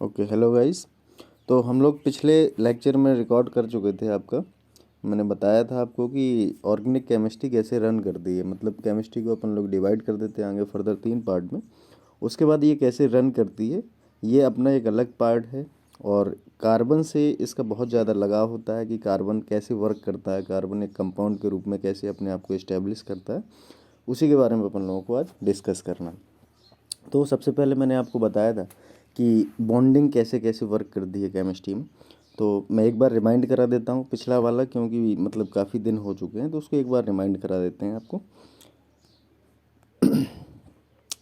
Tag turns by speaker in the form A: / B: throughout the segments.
A: Okay, hello guys. तो हम लोग पिछले लेक्चर में रिकॉर्ड कर चुके थे आपका। मैंने बताया था आपको कि ऑर्गेनिक केमिस्ट्री कैसे रन करती है, मतलब केमिस्ट्री को अपन लोग डिवाइड कर देते हैं आगे फर्दर 3 पार्ट में। उसके बाद ये कैसे रन करती है, ये अपना एक अलग पार्ट है। और कार्बन से इसका बहुत ज़्यादा लगाव होता है कि कार्बन कैसे वर्क करता है, कार्बन एक कंपाउंड के रूप में कैसे अपने आप को इस्टेब्लिश करता है, उसी के बारे में अपन लोगों को आज डिस्कस करना है। तो सबसे पहले मैंने आपको बताया था कि बॉन्डिंग कैसे कैसे वर्क करती है केमिस्ट्री में। तो मैं एक बार रिमाइंड करा देता हूँ पिछला वाला, क्योंकि मतलब काफ़ी दिन हो चुके हैं, तो उसको एक बार रिमाइंड करा देते हैं आपको।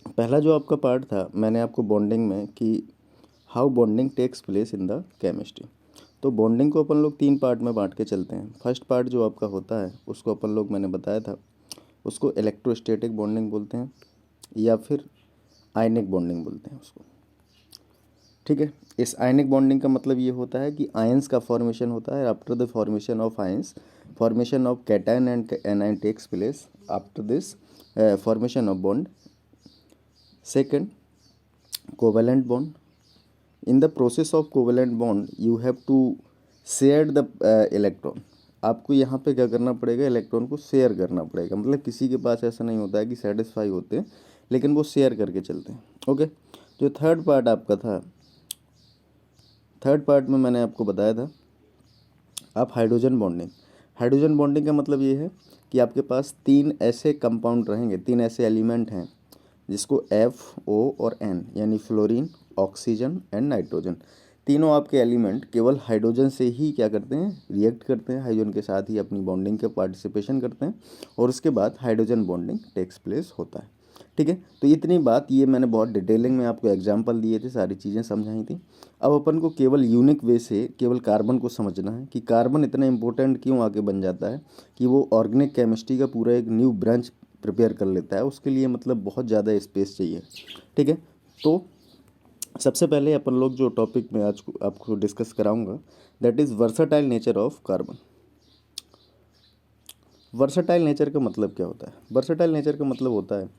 A: पहला जो आपका पार्ट था, मैंने आपको बॉन्डिंग में कि how bonding takes place in the chemistry. तो बॉन्डिंग को अपन लोग 3 पार्ट में बांट के चलते हैं। फर्स्ट पार्ट जो आपका होता है उसको अपन लोग, मैंने बताया था, उसको इलेक्ट्रोस्टैटिक बॉन्डिंग बोलते हैं या फिर आयनिक बॉन्डिंग बोलते हैं उसको। ठीक है। इस आयनिक बॉन्डिंग का मतलब ये होता है कि आयंस का फॉर्मेशन होता है। After the formation of ions, formation of cation and anion takes place after this formation of bond. Second, covalent bond. In the process of covalent bond you have to share the electron. आपको यहाँ पे क्या करना पड़ेगा, electron को share करना पड़ेगा। मतलब किसी के पास ऐसा नहीं होता है कि सेटिस्फाई होते हैं, लेकिन वो शेयर करके चलते हैं। ओके। जो थर्ड पार्ट आपका था, थर्ड पार्ट में मैंने आपको बताया था आप हाइड्रोजन बॉन्डिंग। हाइड्रोजन बॉन्डिंग का मतलब ये है कि आपके पास 3 ऐसे कंपाउंड रहेंगे, 3 ऐसे एलिमेंट हैं जिसको F O और N, यानी फ्लोरीन, ऑक्सीजन एंड नाइट्रोजन, तीनों आपके एलिमेंट केवल हाइड्रोजन से ही क्या करते हैं, रिएक्ट करते हैं, हाइड्रोजन के साथ ही अपनी बॉन्डिंग के पार्टिसिपेशन करते हैं, और उसके बाद हाइड्रोजन बॉन्डिंग टेक्स प्लेस होता है। ठीक है। तो इतनी बात ये मैंने बहुत डिटेलिंग में आपको एग्जांपल दिए थे, सारी चीज़ें समझाई थी। अब अपन को केवल यूनिक वे से केवल कार्बन को समझना है कि कार्बन इतना इंपॉर्टेंट क्यों आगे बन जाता है कि वो ऑर्गेनिक केमिस्ट्री का पूरा एक न्यू ब्रांच प्रिपेयर कर लेता है। उसके लिए मतलब बहुत ज़्यादा स्पेस चाहिए। ठीक है। तो सबसे पहले अपन लोग जो टॉपिक में आज आपको डिस्कस कराऊंगा, that is versatile nature of carbon. Versatile nature का मतलब क्या होता है? वर्सटाइल नेचर का मतलब होता है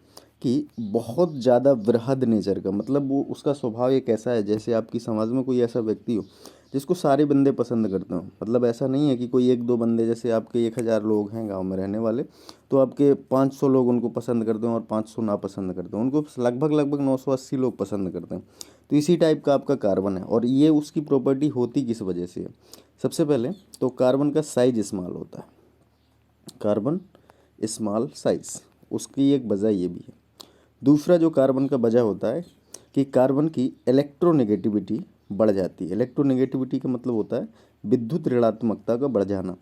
A: कि बहुत ज़्यादा वृहद नेचर का, मतलब वो उसका स्वभाव एक ऐसा है जैसे आपकी समाज में कोई ऐसा व्यक्ति हो जिसको सारे बंदे पसंद करते हो। मतलब ऐसा नहीं है कि कोई 1-2 बंदे, जैसे आपके 1000 लोग हैं गांव में रहने वाले, तो आपके 500 लोग उनको पसंद करते हैं और 500 नापसंद करते हैं। उनको लगभग लगभग 980 लोग पसंद करते हैं। तो इसी टाइप का आपका कार्बन है। और ये उसकी प्रॉपर्टी होती किस वजह से है? सबसे पहले तो कार्बन का साइज स्मॉल होता है। कार्बन स्मॉल साइज, उसकी एक वजह ये भी है। दूसरा जो कार्बन का वजह होता है कि कार्बन की इलेक्ट्रोनेगेटिविटी बढ़ जाती है। इलेक्ट्रोनेगेटिविटी का मतलब होता है विद्युत ऋणात्मकता का बढ़ जाना।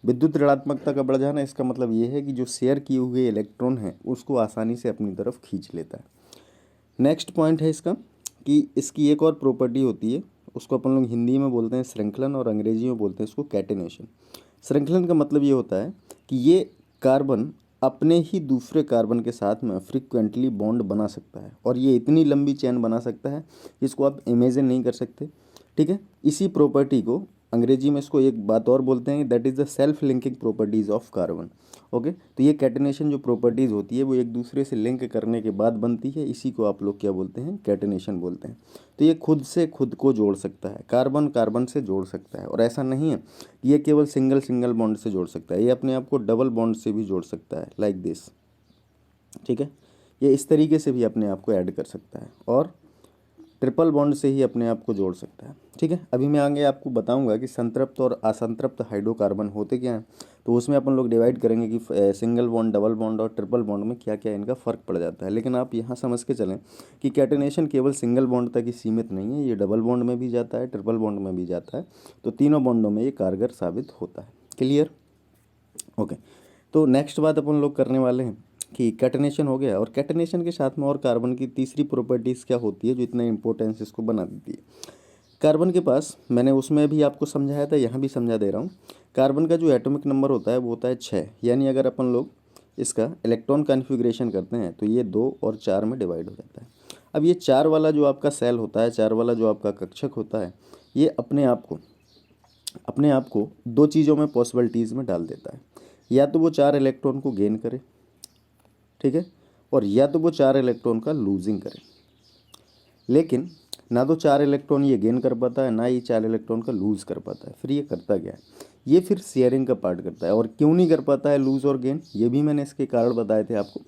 A: विद्युत ऋणात्मकता का बढ़ जाना, इसका मतलब ये है कि जो शेयर किए हुए इलेक्ट्रॉन हैं उसको आसानी से अपनी तरफ खींच लेता है। नेक्स्ट पॉइंट है इसका कि इसकी एक और प्रॉपर्टी होती है, उसको अपन लोग हिंदी में बोलते हैं श्रृंखलन और अंग्रेजी में बोलते हैं इसको कैटेनेशन। श्रृंखलन का मतलब ये होता है कि ये कार्बन अपने ही दूसरे कार्बन के साथ में फ्रीक्वेंटली बॉन्ड बना सकता है, और ये इतनी लंबी चेन बना सकता है जिसको आप इमेजिन नहीं कर सकते। ठीक है। इसी प्रॉपर्टी को अंग्रेजी में इसको एक बात और बोलते हैं, that is the self linking properties of carbon. Okay. तो ये कैटेनेशन जो प्रॉपर्टीज़ होती है वो एक दूसरे से लिंक करने के बाद बनती है, इसी को आप लोग क्या बोलते हैं, कैटेनेशन बोलते हैं। तो ये खुद से खुद को जोड़ सकता है, कार्बन कार्बन से जोड़ सकता है। और ऐसा नहीं है कि ये केवल सिंगल सिंगल बॉन्ड से जोड़ सकता है, ये अपने आप को डबल बॉन्ड से भी जोड़ सकता है, लाइक दिस। ठीक है। ये इस तरीके से भी अपने आप को ऐड कर सकता है और ट्रिपल बॉन्ड से ही अपने आप को जोड़ सकता है। ठीक है। अभी मैं आगे आपको बताऊंगा कि संतृप्त और असंतृप्त हाइड्रोकार्बन होते क्या हैं। तो उसमें अपन लोग डिवाइड करेंगे कि सिंगल बॉन्ड, डबल बॉन्ड और ट्रिपल बॉन्ड में क्या क्या इनका फ़र्क पड़ जाता है। लेकिन आप यहाँ समझ के चलें कि कैटेनेशन केवल सिंगल बॉन्ड तक ही सीमित नहीं है, ये डबल बॉन्ड में भी जाता है, ट्रिपल बॉन्ड में भी जाता है। तो तीनों बॉन्डों में ये कारगर साबित होता है। क्लियर? ओके। तो नेक्स्ट बात अपन लोग करने वाले हैं कि कैटेनेशन हो गया, और कैटेनेशन के साथ में और कार्बन की तीसरी प्रॉपर्टीज़ क्या होती है जो इतना इंपॉर्टेंस इसको बना देती है। कार्बन के पास, मैंने उसमें भी आपको समझाया था, यहाँ भी समझा दे रहा हूँ। कार्बन का जो एटॉमिक नंबर होता है वो होता है 6। यानी अगर अपन लोग इसका इलेक्ट्रॉन कॉन्फ़िगरेशन करते हैं तो ये 2 और 4 में डिवाइड हो जाता है। अब ये 4 वाला जो आपका सेल होता है, 4 वाला जो आपका कक्षक होता है, ये अपने आप को 2 चीज़ों में पॉसिबिलिटीज़ में डाल देता है। या तो वो 4 इलेक्ट्रॉन को गेन करे, ठीक है, और या तो वो 4 इलेक्ट्रॉन का लूजिंग करे। लेकिन ना तो 4 इलेक्ट्रॉन ये गेन कर पाता है, ना ये 4 इलेक्ट्रॉन का लूज़ कर पाता है। फिर ये करता क्या है, ये फिर शेयरिंग का पार्ट करता है। और क्यों नहीं कर पाता है लूज़ और गेन, ये भी मैंने इसके कारण बताए थे आपको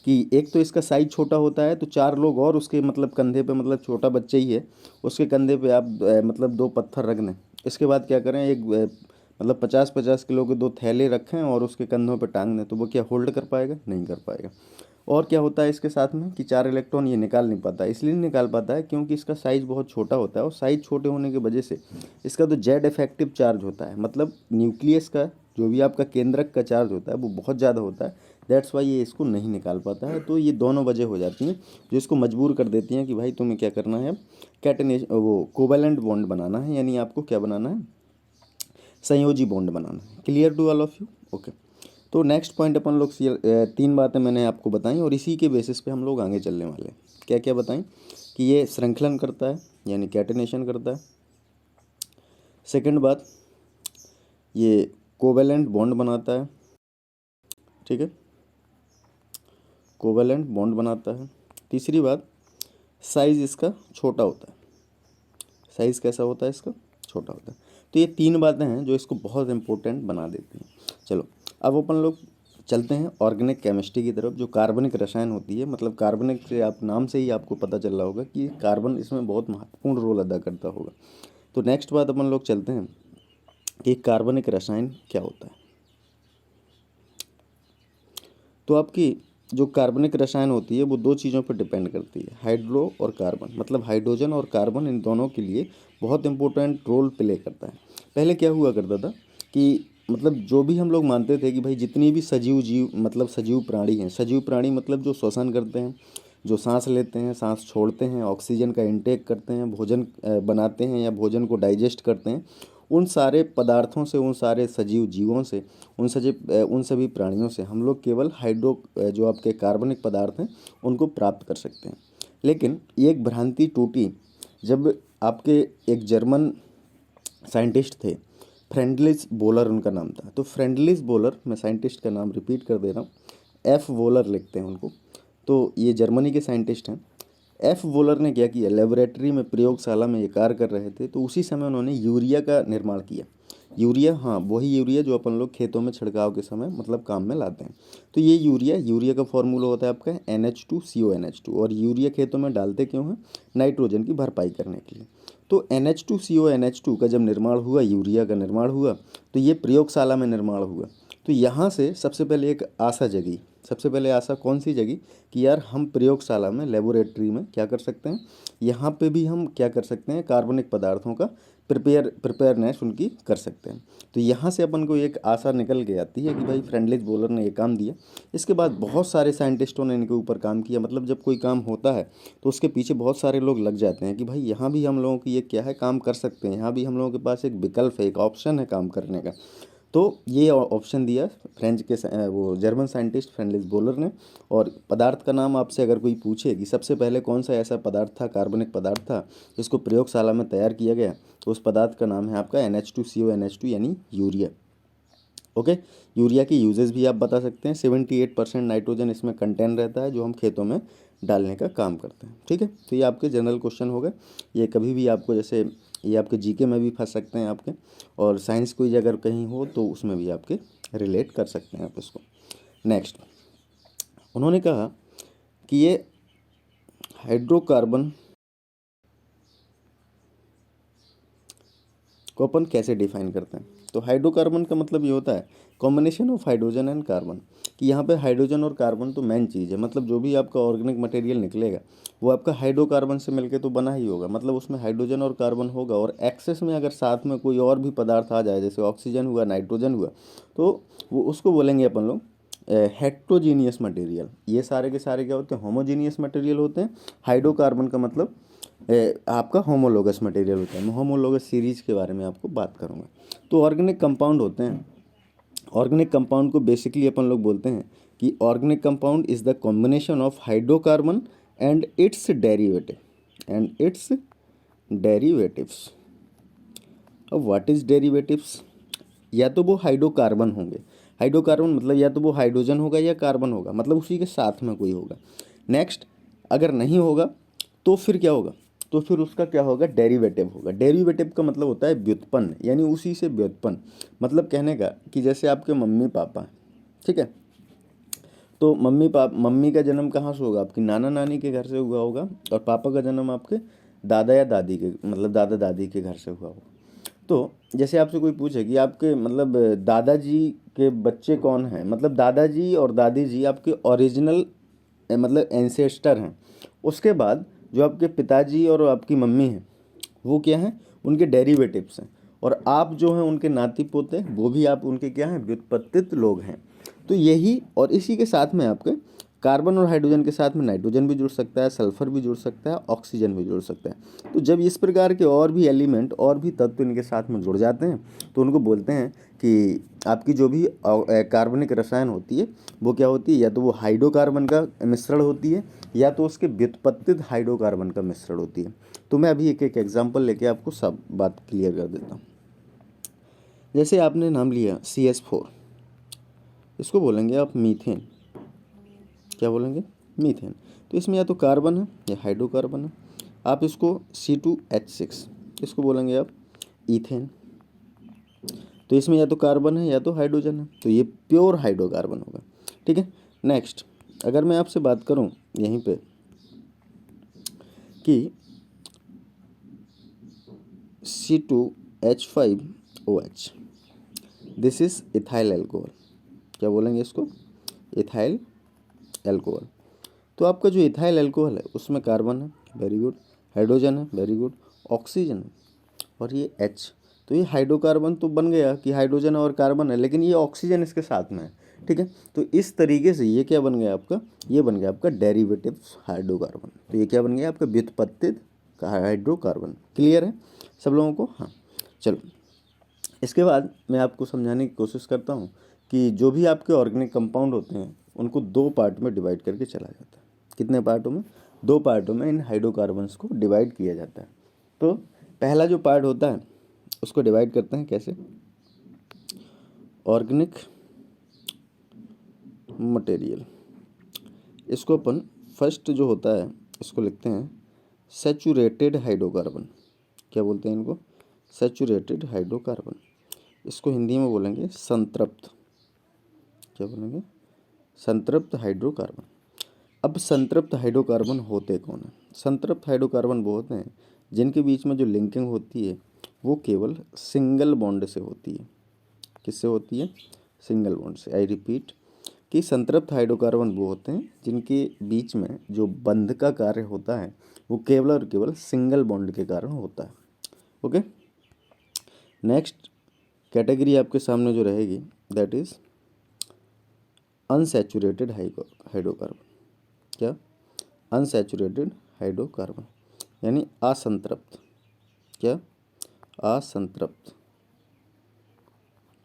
A: कि एक तो इसका साइज छोटा होता है, तो 4 लोग और उसके मतलब कंधे पे, मतलब छोटा बच्चा ही है, उसके कंधे पे आप मतलब 2 पत्थर रख दें। इसके बाद क्या करें, एक मतलब 50-50 किलो के 2 थैले रखें और उसके कंधों पे टांग दें, तो वो क्या होल्ड कर पाएगा, नहीं कर पाएगा। और क्या होता है इसके साथ में कि 4 इलेक्ट्रॉन ये निकाल नहीं पाता, इसलिए नहीं निकाल पाता है क्योंकि इसका साइज़ बहुत छोटा होता है, और साइज़ छोटे होने की वजह से इसका जो जेड इफेक्टिव चार्ज होता है, मतलब न्यूक्लियस का जो भी आपका केंद्रक का चार्ज होता है वो बहुत ज़्यादा होता है। दैट्स वाई ये इसको नहीं निकाल पाता है। तो ये दोनों वजह हो जाती हैं जो इसको मजबूर कर देती हैं कि भाई तुम्हें क्या करना है, कैटेनेशन, वो कोवैलेंट बॉन्ड बनाना है, यानी आपको क्या बनाना है, संयोजी बॉन्ड बनाना है। Clear to all of you? Okay. तो नेक्स्ट पॉइंट अपन लोग 3 बातें मैंने आपको बताई और इसी के बेसिस पे हम लोग आगे चलने वाले हैं। क्या क्या बताएं कि ये श्रृंखलन करता है यानी कैटेनेशन करता है। सेकंड बात, ये कोवैलेंट बॉन्ड बनाता है, ठीक है, कोवैलेंट बॉन्ड बनाता है। तीसरी बात, साइज़ इसका छोटा होता है। साइज़ कैसा होता है इसका, छोटा होता है। तो ये 3 बातें हैं जो इसको बहुत इंपॉर्टेंट बना देती हैं। चलो अब अपन लोग चलते हैं ऑर्गेनिक केमिस्ट्री की तरफ। जो कार्बनिक रसायन होती है, मतलब कार्बनिक से आप नाम से ही आपको पता चल रहा होगा कि कार्बन इसमें बहुत महत्वपूर्ण रोल अदा करता होगा। तो नेक्स्ट बात अपन लोग चलते हैं कि कार्बनिक रसायन क्या होता है। तो आपकी जो कार्बनिक रसायन होती है वो 2 चीज़ों पर डिपेंड करती है, हाइड्रो और कार्बन, मतलब हाइड्रोजन और कार्बन, इन दोनों के लिए बहुत इंपॉर्टेंट रोल प्ले करता है। पहले क्या हुआ करता था कि मतलब जो भी हम लोग मानते थे कि भाई जितनी भी सजीव जीव, मतलब सजीव प्राणी हैं, सजीव प्राणी मतलब जो श्वसन करते हैं, जो सांस लेते हैं, सांस छोड़ते हैं, ऑक्सीजन का इंटेक करते हैं, भोजन बनाते हैं या भोजन को डाइजेस्ट करते हैं, उन सारे पदार्थों से, उन सारे सजीव जीवों से, उन सभी प्राणियों से हम लोग केवल हाइड्रो जो आपके कार्बनिक पदार्थ हैं उनको प्राप्त कर सकते हैं। लेकिन ये एक भ्रांति टूटी जब आपके एक जर्मन साइंटिस्ट थे, फ्रेंडलिस बोलर उनका नाम था। तो फ्रेंडलिस बोलर, मैं साइंटिस्ट का नाम रिपीट कर दे रहा हूँ, एफ वोलर लिखते हैं उनको। तो ये जर्मनी के साइंटिस्ट हैं। एफ वोलर ने क्या किया, लेबोरेटरी में, प्रयोगशाला में ये कार्य कर रहे थे, तो उसी समय उन्होंने यूरिया का निर्माण किया। यूरिया, हाँ वही यूरिया जो अपन लोग खेतों में छिड़काव के समय मतलब काम में लाते हैं। तो ये यूरिया का फॉर्मूला होता है आपका NH2CONH2। और यूरिया खेतों में डालते क्यों हैं, नाइट्रोजन की भरपाई करने के लिए। तो NH2CONH2 का जब निर्माण हुआ, यूरिया का निर्माण हुआ, तो ये प्रयोगशाला में निर्माण हुआ। तो यहाँ से सबसे पहले एक आशा जगी। सबसे पहले आशा कौन सी जगी कि यार हम प्रयोगशाला में, लेबोरेटरी में क्या कर सकते हैं, यहाँ पे भी हम क्या कर सकते हैं, कार्बनिक पदार्थों का प्रिपेयरनेस उनकी कर सकते हैं। तो यहाँ से अपन को एक आशा निकल के आती है कि भाई फ्रेंडलिस बोलर ने ये काम दिया। इसके बाद बहुत सारे साइंटिस्टों ने इनके ऊपर काम किया। मतलब जब कोई काम होता है तो उसके पीछे बहुत सारे लोग लग जाते हैं कि भाई यहाँ भी हम लोगों की ये क्या है, काम कर सकते हैं, यहाँ भी हम लोगों के पास एक विकल्प है, एक ऑप्शन है काम करने का। तो ये ऑप्शन दिया फ्रेंच के वो जर्मन साइंटिस्ट फ्रेंडलिस बोलर ने। और पदार्थ का नाम आपसे अगर कोई पूछे कि सबसे पहले कौन सा ऐसा पदार्थ था, कार्बनिक पदार्थ था जिसको प्रयोगशाला में तैयार किया गया, तो उस पदार्थ का नाम है आपका NH2CONH2 यानी यूरिया। ओके। यूरिया की यूजेस भी आप बता सकते हैं। 78% नाइट्रोजन इसमें कंटेन रहता है जो हम खेतों में डालने का काम करते हैं। ठीक है, तो ये आपके जनरल क्वेश्चन हो गए। ये कभी भी आपको, जैसे ये आपके जीके में भी फंस सकते हैं आपके, और साइंस कोई अगर कहीं हो तो उसमें भी आपके रिलेट कर सकते हैं आप इसको। नेक्स्ट, उन्होंने कहा कि ये हाइड्रोकार्बन को अपन कैसे डिफाइन करते हैं। तो हाइड्रोकार्बन का मतलब ये होता है combination of hydrogen and carbon, कि यहाँ पे हाइड्रोजन और कार्बन तो मेन चीज़ है। मतलब जो भी आपका ऑर्गेनिक मटेरियल निकलेगा वो आपका हाइड्रोकार्बन से मिलके तो बना ही होगा, मतलब उसमें हाइड्रोजन और कार्बन होगा। और एक्सेस में अगर साथ में कोई और भी पदार्थ आ जाए, जैसे ऑक्सीजन हुआ, नाइट्रोजन हुआ, तो वो उसको बोलेंगे अपन लोग हेट्रोजीनियस मटेरियल। ये सारे के सारे क्या होते हैं, होमोजीनियस मटेरियल होते हैं। हाइड्रोकार्बन का मतलब आपका होमोलोगस मटेरियल होता है। मैं होमोलोगस सीरीज के बारे में आपको बात करूँगा। तो ऑर्गेनिक कंपाउंड होते हैं। ऑर्गेनिक कंपाउंड को बेसिकली अपन लोग बोलते हैं कि organic compound is the combination of hydrocarbon and it's derivatives. अब व्हाट इज डेरिवेटिव्स, या तो वो हाइड्रोकार्बन होंगे। हाइड्रोकार्बन मतलब या तो वो हाइड्रोजन होगा या कार्बन होगा, मतलब उसी के साथ में कोई होगा। नेक्स्ट, अगर नहीं होगा तो फिर क्या होगा, तो फिर उसका क्या होगा, डेरिवेटिव होगा। डेरिवेटिव का मतलब होता है व्युत्पन्न, यानी उसी से व्युत्पन्न। मतलब कहने का कि जैसे आपके मम्मी पापा हैं, ठीक है, तो मम्मी का जन्म कहाँ से होगा, आपकी नाना नानी के घर से हुआ होगा, और पापा का जन्म आपके दादा या दादी के, मतलब दादा दादी के घर से हुआ होगा। तो जैसे आपसे कोई पूछे कि आपके मतलब दादाजी के बच्चे कौन हैं, मतलब दादाजी और दादी जी आपके ओरिजिनल मतलब एंसेस्टर हैं। उसके बाद जो आपके पिताजी और आपकी मम्मी हैं वो क्या हैं, उनके डेरिवेटिव्स हैं। और आप जो हैं उनके नाती पोते, वो भी आप उनके क्या हैं, व्युत्पत्तित लोग हैं। तो यही, और इसी के साथ में आपके कार्बन और हाइड्रोजन के साथ में नाइट्रोजन भी जुड़ सकता है, सल्फर भी जुड़ सकता है, ऑक्सीजन भी जुड़ सकता है। तो जब इस प्रकार के और भी एलिमेंट और भी तत्व इनके साथ में जुड़ जाते हैं तो उनको बोलते हैं कि आपकी जो भी कार्बनिक रसायन होती है वो क्या होती है, या तो वो हाइड्रोकार्बन का मिश्रण होती है या तो उसके व्युत्पत्तित हाइड्रोकार्बन का मिश्रण होती है। तो मैं अभी एक एक एग्जाम्पल लेके आपको सब बात क्लियर कर देता हूँ। जैसे आपने नाम लिया CH4, इसको बोलेंगे आप मीथेन। क्या बोलेंगे, मीथेन। तो इसमें या तो कार्बन है या हाइड्रोकार्बन है। आप इसको C2H6, इसको बोलेंगे आप ईथेन। तो इसमें या तो कार्बन है या तो हाइड्रोजन है, तो ये प्योर हाइड्रोकार्बन होगा, ठीक है। नेक्स्ट, अगर मैं आपसे बात करूं यहीं पे कि C2H5OH, this is ethyl alcohol. क्या बोलेंगे इसको, इथाइल एल्कोहल। तो आपका जो इथाइल एल्कोहल है उसमें कार्बन है, वेरी गुड, हाइड्रोजन है, वेरी गुड, ऑक्सीजन है, और ये H। तो ये हाइड्रोकार्बन तो बन गया कि हाइड्रोजन और कार्बन है, लेकिन ये ऑक्सीजन इसके साथ में है, ठीक है। तो इस तरीके से ये क्या बन गया आपका, ये बन गया आपका डेरिवेटिव हाइड्रोकार्बन। तो ये क्या बन गया आपका, व्युत्पत्तित हाइड्रोकार्बन। क्लियर है सब लोगों को, हाँ। चलो, इसके बाद मैं आपको समझाने की कोशिश करता हूँ कि जो भी आपके ऑर्गेनिक कंपाउंड होते हैं उनको दो पार्ट में डिवाइड करके चला जाता है। कितने पार्टों में, दो पार्टों में इन हाइड्रोकार्बन्स को डिवाइड किया जाता है। तो पहला जो पार्ट होता है उसको डिवाइड करते हैं कैसे, ऑर्गेनिक मटेरियल। इसको अपन फर्स्ट जो होता है इसको लिखते हैं सैचुरेटेड हाइड्रोकार्बन। क्या बोलते हैं इनको, सैचुरेटेड हाइड्रोकार्बन। इसको हिंदी में बोलेंगे संतृप्त। क्या बोलेंगे, संतृप्त हाइड्रोकार्बन। अब संतृप्त हाइड्रोकार्बन होते कौन हैं, संतृप्त हाइड्रोकार्बन वो होते हैं जिनके बीच में जो लिंकिंग होती है वो केवल सिंगल बॉन्ड से होती है। किससे होती है, सिंगल बॉन्ड से। आई रिपीट कि संतृप्त हाइड्रोकार्बन वो होते हैं जिनके बीच में जो बंध का कार्य होता है वो केवल और केवल सिंगल बॉन्ड के कारण होता है। ओके, नेक्स्ट कैटेगरी आपके सामने जो रहेगी दैट इज अनसैचुरेटेड हाइड्रोकार्बन। क्या, अनसैचुरेटेड हाइड्रोकार्बन यानी असंतृप्त। क्या, असंतृप्त।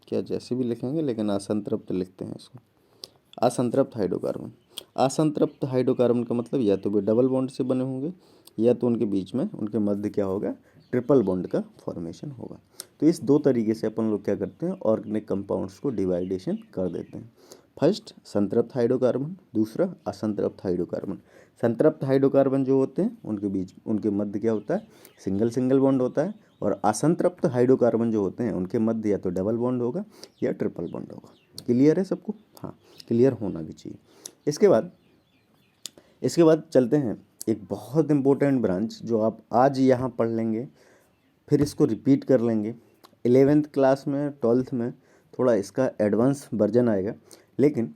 A: क्या, जैसे भी लिखेंगे लेकिन असंतृप्त लिखते हैं इसको, असंतृप्त हाइड्रोकार्बन। असंतृप्त हाइड्रोकार्बन का मतलब या तो वे डबल बॉन्ड से बने होंगे या तो उनके बीच में, उनके मध्य क्या होगा, ट्रिपल बॉन्ड का फॉर्मेशन होगा। तो इस दो तरीके से अपन लोग क्या करते हैं, ऑर्गेनिक कंपाउंड्स को डिवाइडेशन कर देते हैं। फर्स्ट संतृप्त हाइड्रोकार्बन, दूसरा असंतृप्त हाइड्रोकार्बन। संतृप्त हाइड्रोकार्बन जो होते हैं उनके बीच, उनके मध्य क्या होता है, सिंगल सिंगल बॉन्ड होता है, और असंतृप्त हाइड्रोकार्बन जो होते हैं उनके मध्य या तो डबल बॉन्ड होगा या ट्रिपल बॉन्ड होगा। क्लियर है सबको, हाँ, क्लियर होना भी चाहिए। इसके बाद चलते हैं एक बहुत इंपॉर्टेंट ब्रांच जो आप आज यहाँ पढ़ लेंगे, फिर इसको रिपीट कर लेंगे 11th क्लास में, 12th में थोड़ा इसका एडवांस वर्जन आएगा। लेकिन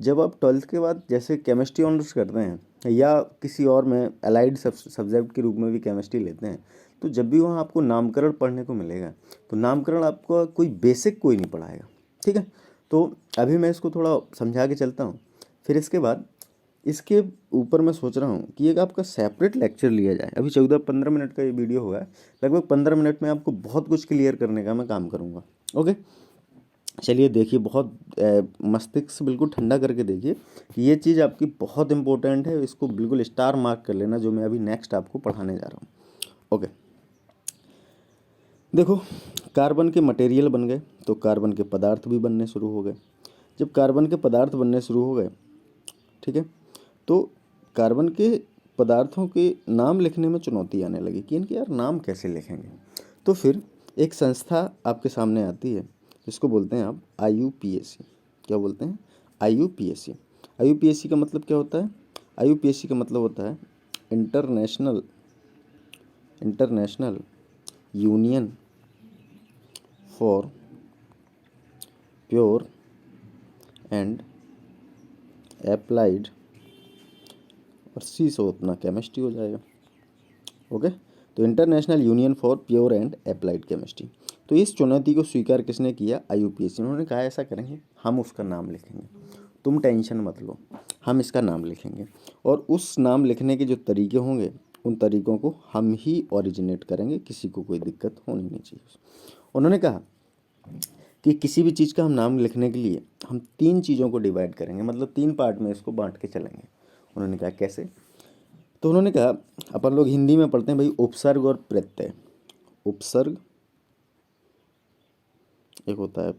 A: जब आप 12th के बाद जैसे केमिस्ट्री ऑनर्स करते हैं या किसी और में अलाइड सब्जेक्ट के रूप में भी केमिस्ट्री लेते हैं, तो जब भी वहाँ आपको नामकरण पढ़ने को मिलेगा तो नामकरण आपको कोई बेसिक कोई नहीं पढ़ाएगा, ठीक है। तो अभी मैं इसको थोड़ा समझा के चलता हूँ, फिर इसके बाद इसके ऊपर मैं सोच रहा हूँ कि एक आपका सेपरेट लेक्चर लिया जाए। अभी 14-15 मिनट का ये वीडियो होगा, लगभग 15 मिनट में आपको बहुत कुछ क्लियर करने का मैं काम करूँगा। ओके, चलिए देखिए, बहुत मस्तिष्क बिल्कुल ठंडा करके देखिए कि ये चीज़ आपकी बहुत इंपॉर्टेंट है, इसको बिल्कुल स्टार मार्क कर लेना जो मैं अभी नेक्स्ट आपको पढ़ाने जा रहा हूँ। ओके, देखो, कार्बन के मटेरियल बन गए तो कार्बन के पदार्थ भी बनने शुरू हो गए। जब कार्बन के पदार्थ बनने शुरू हो गए, ठीक है, तो कार्बन के पदार्थों के नाम लिखने में चुनौती आने लगी कि इनके यार नाम कैसे लिखेंगे। तो फिर एक संस्था आपके सामने आती है जिसको बोलते हैं आप IUPAC। क्या बोलते हैं? IUPAC। IUPAC का मतलब क्या होता है? IUPAC का मतलब होता है international union for pure and applied, और सी से उतना केमिस्ट्री हो जाएगा। ओके, तो international union for pure and applied chemistry. तो इस चुनौती को स्वीकार किसने किया? IUPAC। उन्होंने कहा ऐसा करेंगे, हम उसका नाम लिखेंगे, तुम टेंशन मत लो, हम इसका नाम लिखेंगे, और उस नाम लिखने के जो तरीके होंगे उन तरीकों को हम ही ओरिजिनेट करेंगे, किसी को कोई दिक्कत होनी नहीं चाहिए। उन्होंने कहा कि किसी भी चीज़ का हम नाम लिखने के लिए हम 3 चीज़ों को डिवाइड करेंगे, मतलब 3 पार्ट में इसको बांट के चलेंगे। उन्होंने कहा कैसे? तो उन्होंने कहा अपन लोग हिंदी में पढ़ते हैं भाई उपसर्ग और प्रत्यय। उपसर्ग एक होता है,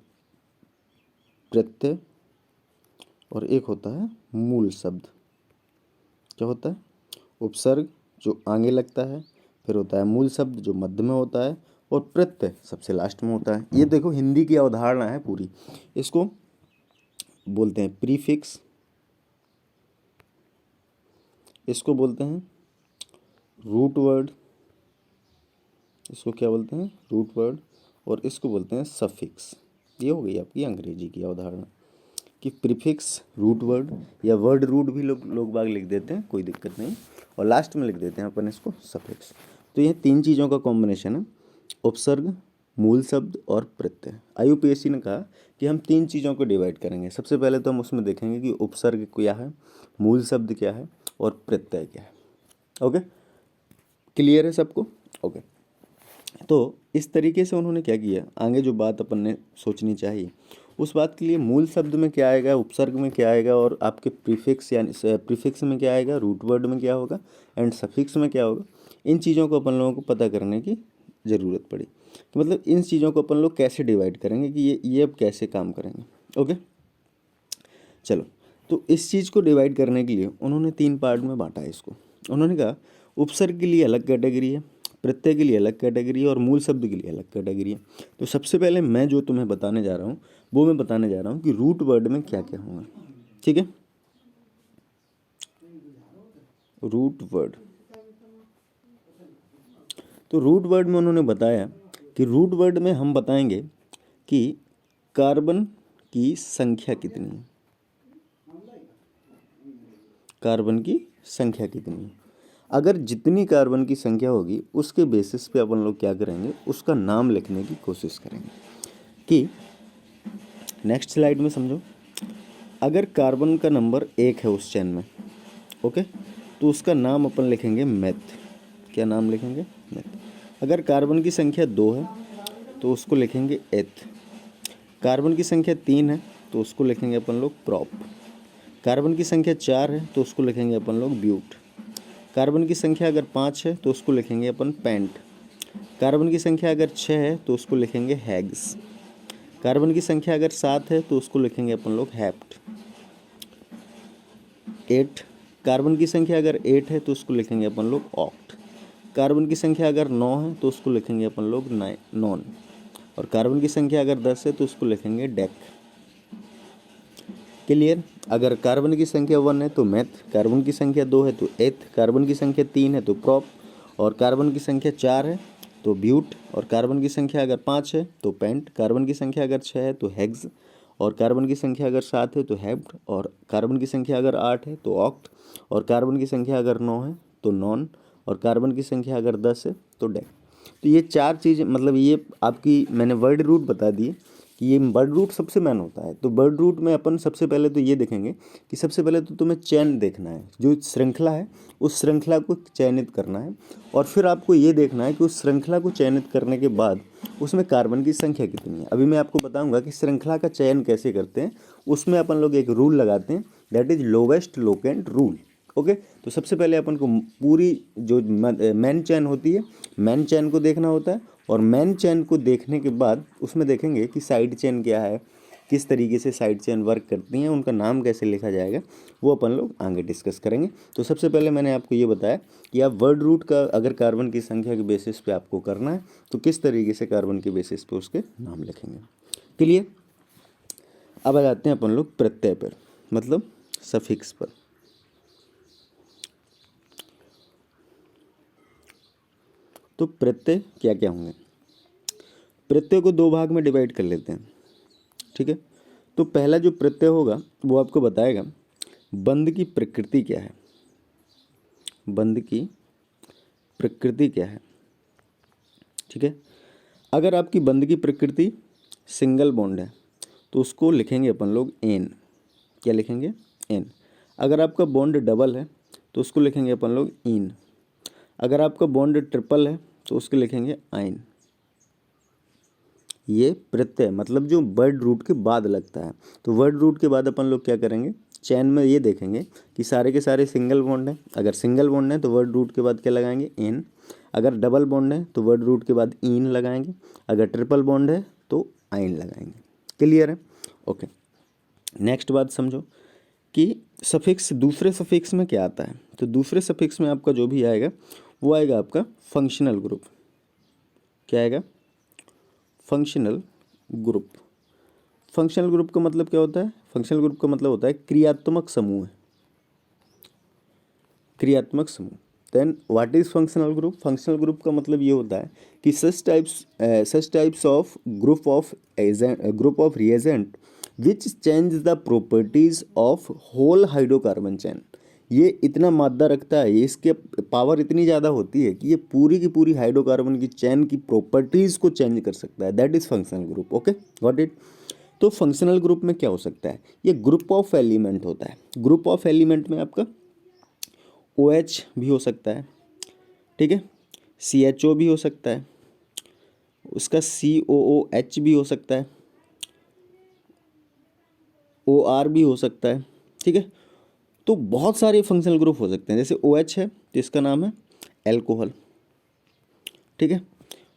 A: प्रत्यय और एक होता है मूल शब्द। क्या होता है? उपसर्ग जो आगे लगता है, फिर होता है मूल शब्द जो मध्य में होता है, और प्रत्यय सबसे लास्ट में होता है। ये देखो हिंदी की अवधारणा है पूरी। इसको बोलते हैं प्रीफिक्स, इसको बोलते हैं रूट वर्ड, इसको क्या बोलते हैं? रूट वर्ड, और इसको बोलते हैं सफिक्स। ये हो गई आपकी अंग्रेजी की अवधारणा कि प्रीफिक्स, रूट वर्ड, या वर्ड रूट भी लोग बाग लिख देते हैं, कोई दिक्कत नहीं, और लास्ट में लिख देते हैं अपन इसको सफिक्स। तो ये 3 चीज़ों का कॉम्बिनेशन है, उपसर्ग, मूल शब्द और प्रत्यय। IUPAC ने कहा कि हम 3 चीज़ों को डिवाइड करेंगे। सबसे पहले तो हम उसमें देखेंगे कि उपसर्ग क्या है, मूल शब्द क्या है और प्रत्यय क्या है। ओके, क्लियर है सबको? ओके, तो इस तरीके से उन्होंने क्या किया, आगे जो बात अपन ने सोचनी चाहिए उस बात के लिए मूल शब्द में क्या आएगा, उपसर्ग में क्या आएगा, और आपके प्रीफिक्स यानी प्रीफिक्स में क्या आएगा, रूट वर्ड में क्या होगा, एंड सफिक्स में क्या होगा। इन चीज़ों को अपन लोगों को पता करने की ज़रूरत पड़ी कि मतलब इन चीज़ों को अपन लोग कैसे डिवाइड करेंगे कि ये अब कैसे काम करेंगे। ओके, चलो, तो इस चीज़ को डिवाइड करने के लिए उन्होंने 3 पार्ट में बांटा है इसको। उन्होंने कहा उपसर्ग के लिए अलग कैटेगरी है, प्रत्यय के लिए अलग कैटेगरी है, और मूल शब्द के लिए अलग कैटेगरी है। तो सबसे पहले मैं जो तुम्हें बताने जा रहा हूँ वो मैं बताने जा रहा हूँ कि रूट वर्ड में क्या क्या होगा। ठीक है, रूट वर्ड। तो रूट वर्ड में उन्होंने बताया कि रूट वर्ड में हम बताएंगे कि कार्बन की संख्या कितनी है, कार्बन की संख्या कितनी है। अगर जितनी कार्बन की संख्या होगी उसके बेसिस पे अपन लोग क्या करेंगे, उसका नाम लिखने की कोशिश करेंगे। कि नेक्स्ट स्लाइड में समझो, अगर कार्बन का नंबर 1 है उस चेन में, ओके, तो उसका नाम अपन लिखेंगे मेथ। क्या नाम लिखेंगे? मेथ। अगर कार्बन की संख्या 2 है तो उसको लिखेंगे एथ। कार्बन की संख्या 3 है तो उसको लिखेंगे अपन लोग प्रॉप। कार्बन की संख्या 4 है तो उसको लिखेंगे अपन लोग ब्यूट। कार्बन की संख्या अगर 5 है तो उसको लिखेंगे अपन पेंट। कार्बन की संख्या अगर 6 है तो उसको लिखेंगे हैग्स। कार्बन की संख्या अगर 7 है तो उसको लिखेंगे अपन लोग हैप्ट। 8, कार्बन की संख्या अगर 8 है तो उसको लिखेंगे अपन लोग ऑक्ट। कार्बन की संख्या अगर 9 है तो उसको लिखेंगे अपन लोग नॉन। और कार्बन की संख्या अगर 10 है तो उसको लिखेंगे डेक। क्लियर? अगर कार्बन की संख्या 1 है तो मेथ, कार्बन की संख्या 2 है तो एथ, कार्बन की संख्या 3 है तो प्रॉप, और कार्बन की संख्या 4 है तो ब्यूट, और कार्बन की संख्या अगर 5 है तो पेंट, कार्बन की संख्या अगर 6 है तो हेक्स, और कार्बन की संख्या अगर 7 है तो हेप्ट, और कार्बन की संख्या अगर 8 है तो ऑक्ट, और कार्बन की संख्या अगर 9 है तो नॉन, और कार्बन की संख्या अगर 10 है तो डेक। तो ये 4 चीज़, मतलब ये आपकी मैंने वर्ड रूट बता दिए कि ये वर्ड रूट सबसे मेन होता है। तो वर्ड रूट में अपन सबसे पहले तो ये देखेंगे कि सबसे पहले तो तुम्हें चयन देखना है, जो श्रृंखला है उस श्रृंखला को चयनित करना है, और फिर आपको ये देखना है कि उस श्रृंखला को चयनित करने के बाद उसमें कार्बन की संख्या कितनी है। अभी मैं आपको बताऊंगा कि श्रृंखला का चयन कैसे करते हैं। उसमें अपन लोग एक रूल लगाते हैं, that is lowest locant rule. Okay, तो सबसे पहले अपन को पूरी जो मैन चैन होती है, मैन चैन को देखना होता है, और मैन चैन को देखने के बाद उसमें देखेंगे कि साइड चैन क्या है, किस तरीके से साइड चेन वर्क करती हैं, उनका नाम कैसे लिखा जाएगा, वो अपन लोग आगे डिस्कस करेंगे। तो सबसे पहले मैंने आपको ये बताया कि आप वर्ड रूट का अगर कार्बन की संख्या के बेसिस पे आपको करना है तो किस तरीके से कार्बन के बेसिस पे उसके नाम लिखेंगे। क्लियर। अब आ जाते हैं अपन लोग प्रत्यय पर, मतलब सफिक्स पर। तो प्रत्यय क्या क्या होंगे, प्रत्यय को दो भाग में डिवाइड कर लेते हैं, ठीक है। तो पहला जो प्रत्यय होगा वो आपको बताएगा बंध की प्रकृति क्या है, बंध की प्रकृति क्या है, ठीक है। अगर आपकी बंध की प्रकृति सिंगल बॉन्ड है तो उसको लिखेंगे अपन लोग एन, क्या लिखेंगे, एन। अगर आपका बॉन्ड डबल है तो उसको लिखेंगे अपन लोग इन। अगर आपका बॉन्ड ट्रिपल है तो उसको लिखेंगे आइन। ये प्रत्यय मतलब जो वर्ड रूट के बाद लगता है। तो वर्ड रूट के बाद अपन लोग क्या करेंगे, चैन में ये देखेंगे कि सारे के सारे सिंगल बॉन्ड हैं। अगर सिंगल बॉन्ड है तो वर्ड रूट के बाद क्या लगाएंगे, एन। अगर डबल बॉन्ड है तो वर्ड रूट के बाद इन लगाएंगे। अगर ट्रिपल बॉन्ड है तो आइन लगाएंगे। क्लियर है, ओके। नेक्स्ट बात समझो कि सफिक्स, दूसरे सफिक्स में क्या आता है। तो दूसरे सफिक्स में आपका जो भी आएगा वो आएगा आपका फंक्शनल ग्रुप। क्या आएगा, फंक्शनल ग्रुप। फंक्शनल ग्रुप का मतलब क्या होता है, फंक्शनल ग्रुप का मतलब होता है क्रियात्मक समूह, क्रियात्मक समूह। Then what is functional group, functional group का मतलब ये होता है कि such types of group of reagent which change the properties of whole hydrocarbon chain. ये इतना मादा रखता है, ये इसके पावर इतनी ज़्यादा होती है कि ये पूरी की पूरी हाइड्रोकार्बन की चेन की प्रॉपर्टीज़ को चेंज कर सकता है। That is functional group, okay, got it. तो फंक्शनल ग्रुप में क्या हो सकता है, ये ग्रुप ऑफ एलिमेंट होता है। ग्रुप ऑफ एलिमेंट में आपका OH भी हो सकता है, ठीक है, CHO भी हो सकता है, उसका COOH भी हो सकता है, OR भी हो सकता है, ठीक है। तो बहुत सारे फंक्शनल ग्रुप हो सकते हैं। जैसे OH है तो इसका नाम है एल्कोहल, ठीक है।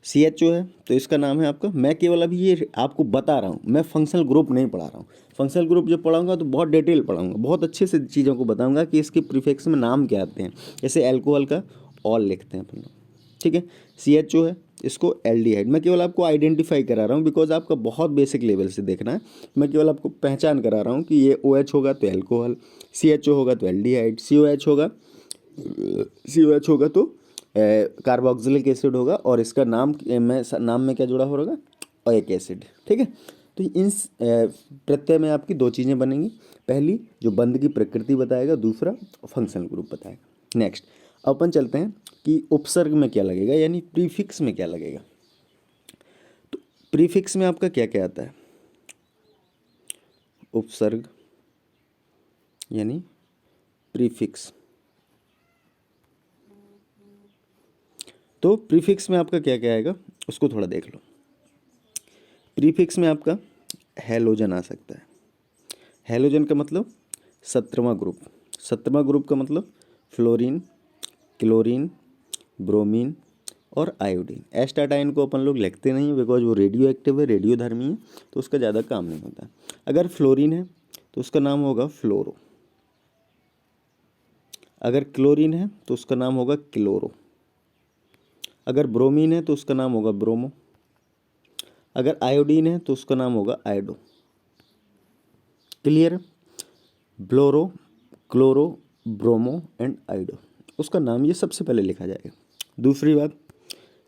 A: CHO है तो इसका नाम है आपका, मैं केवल अभी ये आपको बता रहा हूँ, मैं फंक्शनल ग्रुप नहीं पढ़ा रहा हूँ। फंक्शनल ग्रुप जब पढ़ाऊंगा तो बहुत डिटेल पढ़ाऊंगा, बहुत अच्छे से चीज़ों को बताऊंगा कि इसके प्रीफिक्स में नाम क्या आते हैं। जैसे एल्कोहल का ऑल लिखते हैं अपन लोग, ठीक है। CHO है, इसको एल्डिहाइड। मैं केवल आपको आइडेंटिफाई करा रहा हूँ बिकॉज आपका बहुत बेसिक लेवल से देखना है। मैं केवल आपको पहचान करा रहा हूँ कि ये OH होगा तो एल्कोहल, CHO होगा तो एल्डिहाइड, COH होगा तो कार्बोक्सिलिक एसिड होगा, और इसका नाम में क्या जुड़ा होगा, ओइक एसिड, ठीक है। तो इन प्रत्यय में आपकी दो चीज़ें बनेंगी, पहली जो बंध की प्रकृति बताएगा, दूसरा फंक्शनल ग्रुप बताएगा। नेक्स्ट अपन चलते हैं कि उपसर्ग में क्या लगेगा, यानी प्रीफिक्स में क्या लगेगा। तो प्रीफिक्स में आपका क्या क्या आता है, उपसर्ग यानी प्रीफिक्स। तो प्रीफिक्स में आपका क्या क्या आएगा उसको थोड़ा देख लो। प्रीफिक्स में आपका हैलोजन आ सकता है। हैलोजन का मतलब 17वां ग्रुप। 17वां ग्रुप का मतलब फ्लोरीन, क्लोरीन, ब्रोमीन और आयोडीन। एस्टाटाइन को अपन लोग लिखते नहीं बिकॉज वो रेडियो एक्टिव है, रेडियोधर्मी है, तो उसका ज़्यादा काम नहीं होता। अगर फ्लोरीन है तो उसका नाम होगा फ्लोरो। अगर क्लोरीन है तो उसका नाम होगा क्लोरो। अगर ब्रोमीन है तो उसका नाम होगा ब्रोमो। अगर आयोडीन है तो उसका नाम होगा iodo. Clear. Bolero, chloro, bromo and iodo, उसका नाम ये सबसे पहले लिखा जाएगा। दूसरी बात,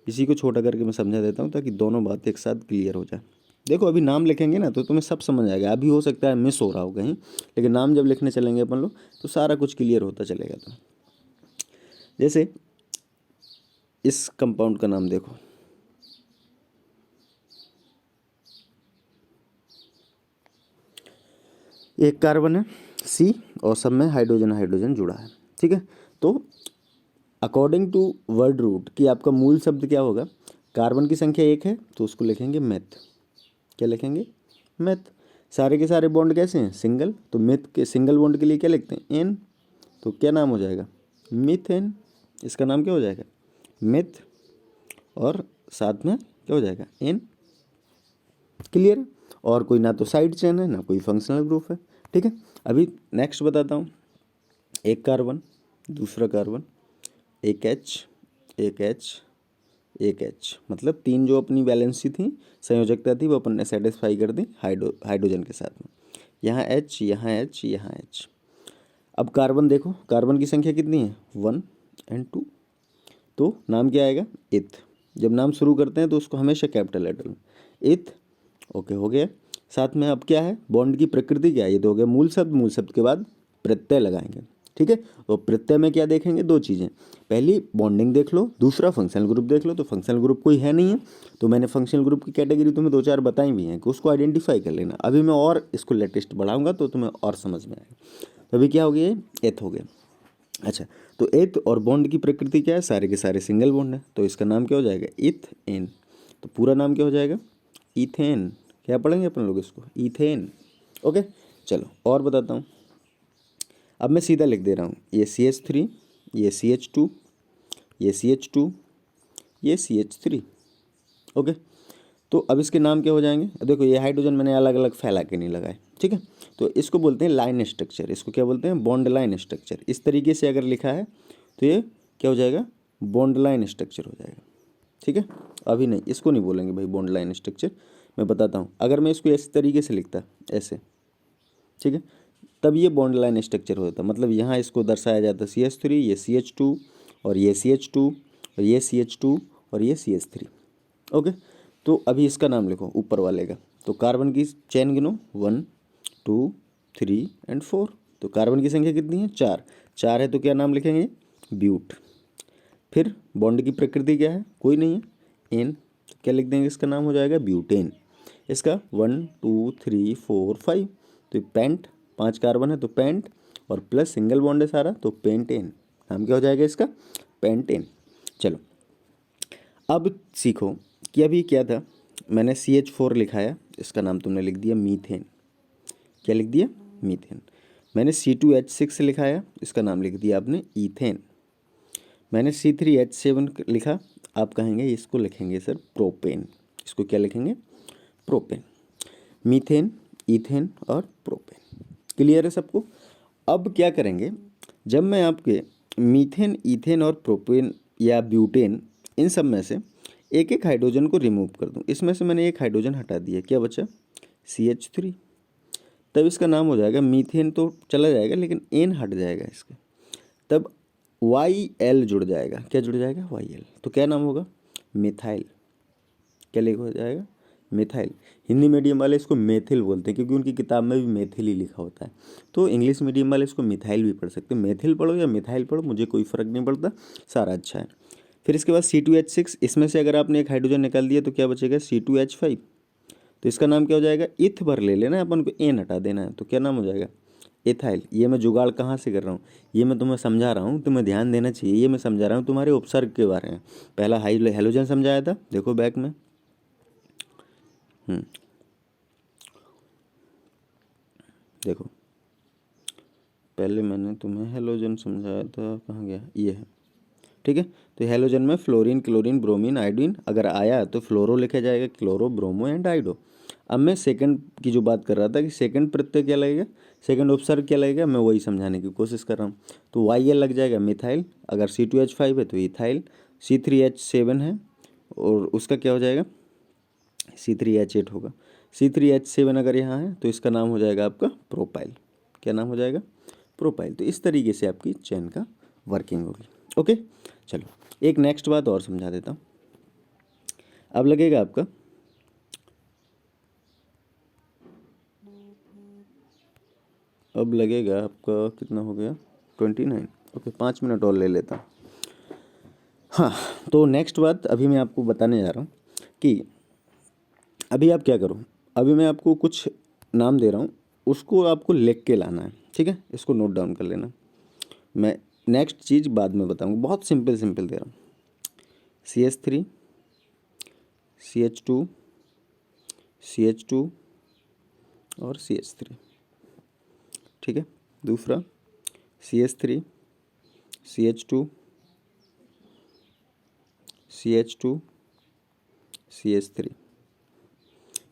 A: इसी को छोटा करके मैं समझा देता हूँ ताकि दोनों बातें एक साथ क्लियर हो जाए। देखो अभी नाम लिखेंगे ना तो तुम्हें सब समझ आएगा। अभी हो सकता है मिस हो रहा हो कहीं, लेकिन नाम जब लिखने चलेंगे अपन लोग तो सारा कुछ क्लियर होता चलेगा। तो जैसे इस कंपाउंड का नाम देखो, एक कार्बन है C और सब में हाइड्रोजन हाइड्रोजन जुड़ा है, ठीक है। तो अकॉर्डिंग टू वर्ड रूट कि आपका मूल शब्द क्या होगा, कार्बन की संख्या 1 है तो उसको लिखेंगे मेथ। क्या लिखेंगे, मेथ। सारे के सारे बॉन्ड कैसे हैं, सिंगल, तो मेथ के सिंगल बॉन्ड के लिए क्या लिखते हैं, एन। तो क्या नाम हो जाएगा, मीथेन। इसका नाम क्या हो जाएगा, मेथ, और साथ में क्या हो जाएगा, एन। क्लियर। और कोई ना तो साइड चेन है ना कोई फंक्शनल ग्रुप है। ठीक है, अभी नेक्स्ट बताता हूँ। एक कार्बन, दूसरा कार्बन, एक एच, एक एच, एक एच, मतलब तीन जो अपनी वैलेंसी थी, संयोजकता थी, वो अपन ने सेटिस्फाई कर दी हाइड्रोजन के साथ में। यहाँ एच, यहाँ एच, यहाँ एच। अब कार्बन देखो, कार्बन की संख्या कितनी है, 1 और 2, तो नाम क्या आएगा, इथ। जब नाम शुरू करते हैं तो उसको हमेशा कैपिटल लेटर में, इथ। ओके, हो गया। साथ में अब क्या है, बॉन्ड की प्रकृति क्या है, ये तो हो गया मूल शब्द। मूल शब्द के बाद प्रत्यय लगाएंगे। ठीक है, तो प्रत्यय में क्या देखेंगे, दो चीज़ें, पहली बॉन्डिंग देख लो, दूसरा फंक्शनल ग्रुप देख लो। तो फंक्शनल ग्रुप कोई है नहीं है, तो मैंने फंक्शनल ग्रुप की कैटेगरी तुम्हें दो चार बताई भी हैं कि उसको आइडेंटिफाई कर लेना। अभी मैं और इसको लेटेस्ट बढ़ाऊंगा तो तुम्हें और समझ में आएगा। तो अभी क्या हो गया, एथ हो गया। अच्छा, तो एथ और बॉन्ड की प्रकृति क्या है, सारे के सारे सिंगल बॉन्ड है, तो इसका नाम क्या हो जाएगा, इथेन। तो पूरा नाम क्या हो जाएगा, इथेन। क्या पढ़ेंगे अपन लोग इसको, इथेन। ओके, चलो और बताता हूँ। अब मैं सीधा लिख दे रहा हूँ, ये CH3, ये CH2, ये CH2, ये CH3। ओके, तो अब इसके नाम क्या हो जाएंगे, अब देखो ये हाइड्रोजन मैंने अलग अलग फैला के नहीं लगाए। ठीक है, तो इसको बोलते हैं लाइन स्ट्रक्चर, इसको क्या बोलते हैं, बॉन्ड लाइन स्ट्रक्चर। इस तरीके से अगर लिखा है तो ये क्या हो जाएगा, बॉन्ड लाइन स्ट्रक्चर हो जाएगा। ठीक है, अभी नहीं, इसको नहीं बोलेंगे भाई बॉन्ड लाइन स्ट्रक्चर, मैं बताता हूँ। अगर मैं इसको इस तरीके से लिखता, ऐसे, ठीक है, तब ये बॉन्ड लाइन स्ट्रक्चर होता। मतलब यहाँ इसको दर्शाया जाता CH3, ये CH2, और ये CH2, और ये CH2, और ये CH3। ओके, तो अभी इसका नाम लिखो ऊपर वाले का। तो कार्बन की चेन गिनो, 1 2 3 और 4। तो कार्बन की संख्या कितनी है, 4। 4 है तो क्या नाम लिखेंगे, ब्यूट। फिर बॉन्ड की प्रकृति क्या है, कोई नहीं है, एन। क्या लिख देंगे, इसका नाम हो जाएगा ब्यूटेन। इसका 1 2 3 4 5, तो पेंट, 5 कार्बन है तो पेंट, और प्लस सिंगल बॉन्ड है सारा तो पेंटेन। नाम क्या हो जाएगा इसका, पेंटेन। चलो अब सीखो कि अभी क्या था, मैंने CH4 लिखाया, इसका नाम तुमने लिख दिया मीथेन। क्या लिख दिया, मीथेन। मैंने C2H6 लिखाया, इसका नाम लिख दिया आपने ईथेन। मैंने C3H7 लिखा, आप कहेंगे इसको लिखेंगे सर प्रोपेन। इसको क्या लिखेंगे, प्रोपेन। मीथेन, ईथेन और प्रोपेन। क्लियर है सबको। अब क्या करेंगे, जब मैं आपके मीथेन, ईथेन और प्रोपेन या ब्यूटेन, इन सब में से एक एक हाइड्रोजन को रिमूव कर दूं, इसमें से मैंने एक हाइड्रोजन हटा दिया, क्या बचा, CH3। तब इसका नाम हो जाएगा मीथेन, तो चला जाएगा लेकिन एन हट जाएगा इसका, तब YL जुड़ जाएगा। क्या जुड़ जाएगा, YL। तो क्या नाम होगा, मिथाइल। क्या लिखा हो जाएगा, मिथाइल। हिंदी मीडियम वाले इसको मेथिल बोलते हैं क्योंकि उनकी किताब में भी मेथिल ही लिखा होता है। तो इंग्लिश मीडियम वाले इसको मिथाइल भी पढ़ सकते हैं, मेथिल पढ़ो या मिथाइल पढ़ो, मुझे कोई फ़र्क नहीं पड़ता, सारा अच्छा है। फिर इसके बाद C2H6, इसमें से अगर आपने एक हाइड्रोजन निकाल दिया तो क्या बचेगा, C2H5। तो इसका नाम क्या हो जाएगा, इथ भर ले लेना है अपन को, एन हटा देना है, तो क्या नाम हो जाएगा, एथाइल। ये मैं जुगाड़ कहाँ से कर रहा हूँ, ये मैं तुम्हें समझा रहा हूँ, तुम्हें ध्यान देना चाहिए। ये मैं समझा रहा हूँ तुम्हारे उपसर्ग के बारे में। पहला हेलोजन समझाया था, देखो बैक में। देखो पहले मैंने तुम्हें हेलोजन समझाया था, कहाँ गया, ये है। ठीक है, तो हेलोजन में फ्लोरीन, क्लोरीन, ब्रोमीन, आयोडीन अगर आया तो फ्लोरो लिखा जाएगा, क्लोरो, ब्रोमो एंड आइडो। अब मैं सेकंड की जो बात कर रहा था कि सेकंड प्रत्यय क्या लगेगा, सेकंड उपसर्ग क्या लगेगा, मैं वही समझाने की कोशिश कर रहा हूँ। तो YL लग जाएगा मिथाइल, अगर C2H5 है तो इथाइल, C3H7 है और उसका क्या हो जाएगा, C3H8 होगा। C3H7 अगर यहाँ है तो इसका नाम हो जाएगा आपका प्रोपाइल। क्या नाम हो जाएगा, प्रोपाइल। तो इस तरीके से आपकी चेन का वर्किंग होगी। ओके, चलो एक नेक्स्ट बात और समझा देता हूँ। अब लगेगा आपका, अब लगेगा आपका कितना हो गया, 29। ओके, 5 मिनट और ले लेता हूँ। हाँ, तो नेक्स्ट बात अभी मैं आपको बताने जा रहा हूँ कि अभी आप क्या करो, अभी मैं आपको कुछ नाम दे रहा हूँ, उसको आपको लिख के लाना है। ठीक है, इसको नोट डाउन कर लेना। मैं नेक्स्ट चीज़ बाद में बताऊँगा, बहुत सिंपल सिंपल दे रहा हूँ। CH3, CH2, CH2 और CH3। ठीक है, दूसरा CH3, CH2, CH2, CH3।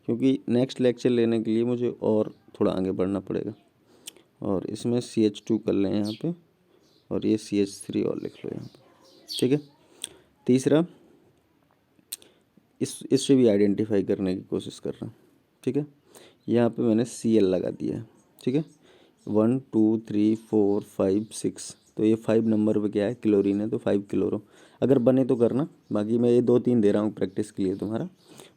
A: क्योंकि नेक्स्ट लेक्चर लेने के लिए मुझे और थोड़ा आगे बढ़ना पड़ेगा। और इसमें CH2 कर लें यहाँ पे, और ये CH3 और लिख लो यहाँ पे, ठीक है। तीसरा, इससे भी आइडेंटिफाई करने की कोशिश कर रहा हूँ, ठीक है। यहाँ पे मैंने Cl लगा दिया है, ठीक है। 1 2 3 4 5 6, तो ये 5 नंबर पे क्या है, क्लोरीन है, तो 5 क्लोरो। अगर बने तो करना, बाकी मैं ये 2-3 दे रहा हूँ प्रैक्टिस के लिए तुम्हारा,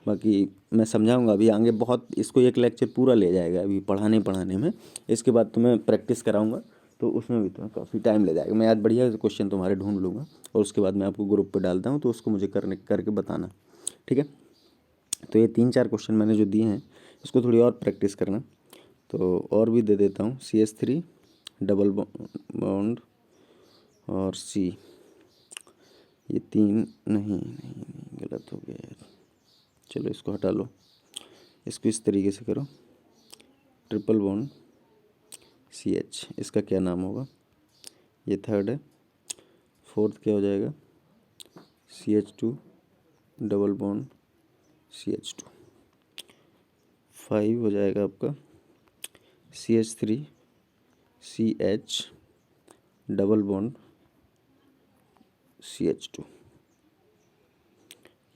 A: बाकी मैं समझाऊंगा अभी आगे बहुत, इसको एक लेक्चर पूरा ले जाएगा अभी पढ़ाने में। इसके बाद तुम्हें प्रैक्टिस कराऊंगा, तो उसमें भी तुम्हें काफ़ी टाइम ले जाएगा। मैं आज बढ़िया क्वेश्चन तुम्हारे ढूंढ लूँगा और उसके बाद मैं आपको ग्रुप पे डालता हूँ, तो उसको मुझे करके बताना, ठीक है। तो ये 3-4 क्वेश्चन मैंने जो दिए हैं, इसको थोड़ी और प्रैक्टिस करना। तो और भी दे देता हूँ, CH3 डबल बॉन्ड और C, ये 3 नहीं, गलत हो गया यार, चलो इसको हटा लो। इसको इस तरीके से करो, ट्रिपल बॉन्ड CH, इसका क्या नाम होगा, ये थर्ड है। फोर्थ क्या हो जाएगा, CH2 डबल बॉन्ड CH2। 5 हो जाएगा आपका CH3 CH double bond CH2।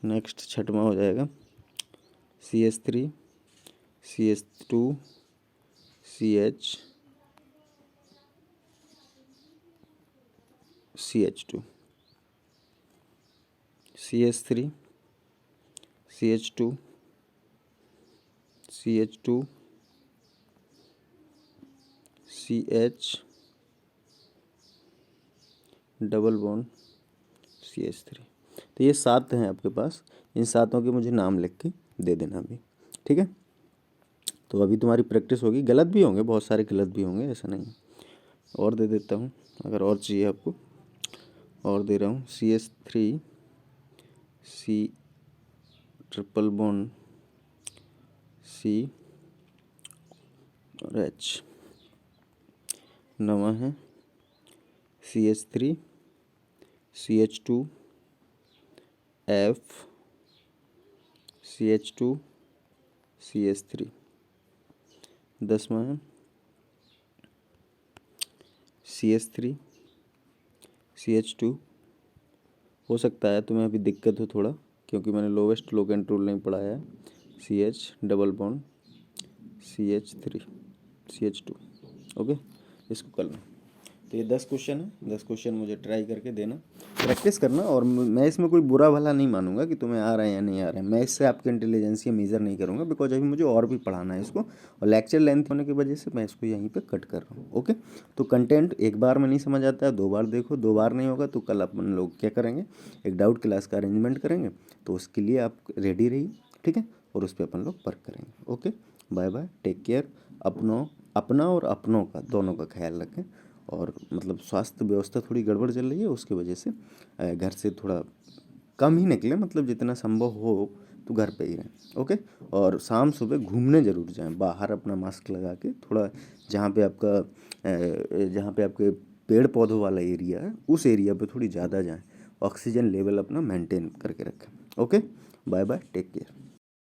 A: Next छठवां हो जाएगा CH3 CH2 CH CH2, CH3 CH2 CH2 CH double bond CH3। तो ये 7 हैं आपके पास, इन 7 के मुझे नाम लिख के दे देना अभी, ठीक है। तो अभी तुम्हारी प्रैक्टिस होगी, गलत भी होंगे, बहुत सारे गलत भी होंगे, ऐसा नहीं। और दे देता हूँ, अगर और चाहिए आपको, और दे रहा हूँ CH3 C triple bond C और H। नवा है CH3 CH2 F CH2 CH3। 10वां है CH3 CH2। हो सकता है तुम्हें अभी दिक्कत हो थोड़ा, क्योंकि मैंने लोवेस्ट लो कंट्रोल नहीं पढ़ाया है। CH double bond CH3 CH2, okay, इसको कर लो। तो ये 10 क्वेश्चन है, 10 क्वेश्चन मुझे ट्राई करके देना, प्रैक्टिस करना। और मैं इसमें कोई बुरा भला नहीं मानूंगा कि तुम्हें आ रहा है या नहीं आ रहा है, मैं इससे आपकी इंटेलिजेंस मेजर नहीं करूंगा, बिकॉज अभी मुझे और भी पढ़ाना है इसको, और लेक्चर लेंथ होने की वजह से मैं इसको यहीं पे कट कर रहा हूँ, ओके। तो कंटेंट एक बार में नहीं समझ आता है, 2 बार देखो, 2 बार नहीं होगा तो कल अपन लोग क्या करेंगे, एक डाउट क्लास का अरेंजमेंट करेंगे, तो उसके लिए आप रेडी रहिए, ठीक है, और उस पर अपन लोग वर्क करेंगे, okay. Bye bye, take care. अपना और अपनों का, दोनों का ख्याल रखें। और मतलब स्वास्थ्य व्यवस्था थोड़ी गड़बड़ चल रही है, उसकी वजह से घर से थोड़ा कम ही निकले, मतलब जितना संभव हो तो घर पे ही रहें, ओके। और शाम सुबह घूमने ज़रूर जाएं बाहर, अपना मास्क लगा के, थोड़ा जहाँ पे आपके पेड़ पौधों वाला एरिया है, उस एरिया पे थोड़ी ज़्यादा जाएं, ऑक्सीजन लेवल अपना मेंटेन करके रखें, okay. Bye bye, take care.